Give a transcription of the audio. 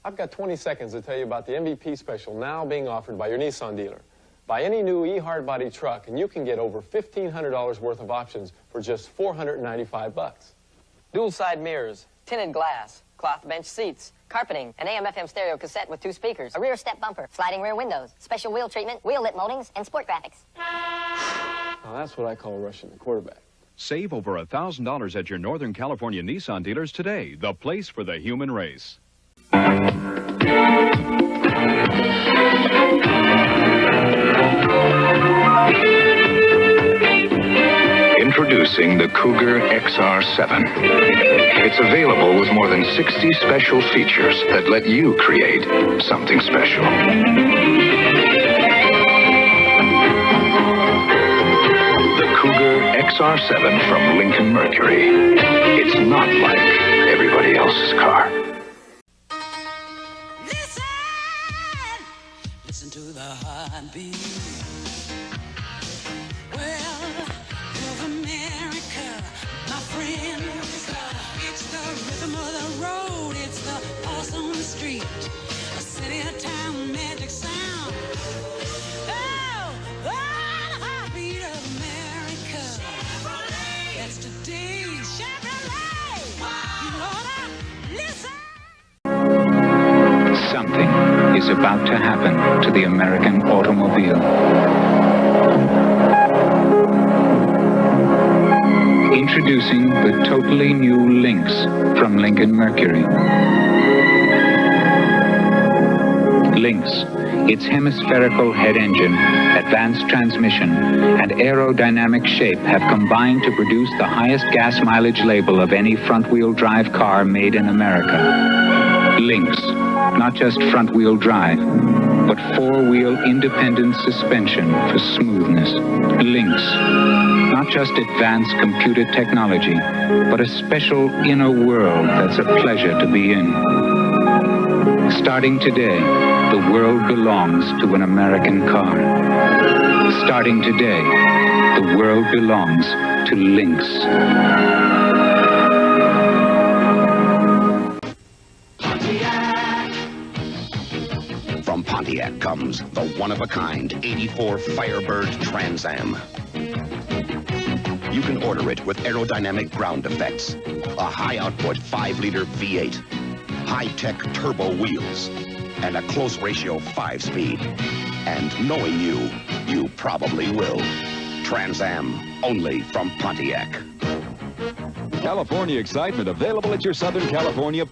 I've got 20 seconds to tell you about the MVP special now being offered by your Nissan dealer. Buy any new e-hardbody truck and you can get over $1,500 worth of options for just $495. Dual side mirrors, tinted glass, cloth bench seats, carpeting, an AM/FM stereo cassette with 2 speakers, a rear step bumper, sliding rear windows, special wheel treatment, wheel lip moldings, and sport graphics. Now that's what I call rushing the quarterback. Save over $1,000 at your Northern California Nissan dealers today. The place for the human race. Introducing the Cougar XR7. It's available with more than 60 special features that let you create something special. The Cougar XR7 from Lincoln Mercury. It's not like everybody else's car. Listen to the heartbeat. Well, of America, my friend. It's the rhythm of the road. It's the pulse on the street. A city, a town, magic sound. Oh, the heartbeat of America. That's today's Chevrolet. You ought to listen. Something is about to happen to the American automobile. Introducing the totally new Lynx from Lincoln Mercury. Lynx, its hemispherical head engine, advanced transmission, and aerodynamic shape have combined to produce the highest gas mileage label of any front-wheel drive car made in America. Lynx, not just front-wheel drive, but 4-wheel independent suspension for smoothness. Lynx, not just advanced computer technology, but a special inner world that's a pleasure to be in. Starting today, the world belongs to an American car. Starting today, the world belongs to Lynx. From Pontiac comes the one-of-a-kind 84 Firebird Trans Am. You can order it with aerodynamic ground effects, a high-output 5-liter V8, high-tech turbo wheels, and a close ratio 5-speed. And knowing you, you probably will. Trans Am, only from Pontiac. California excitement available at your Southern California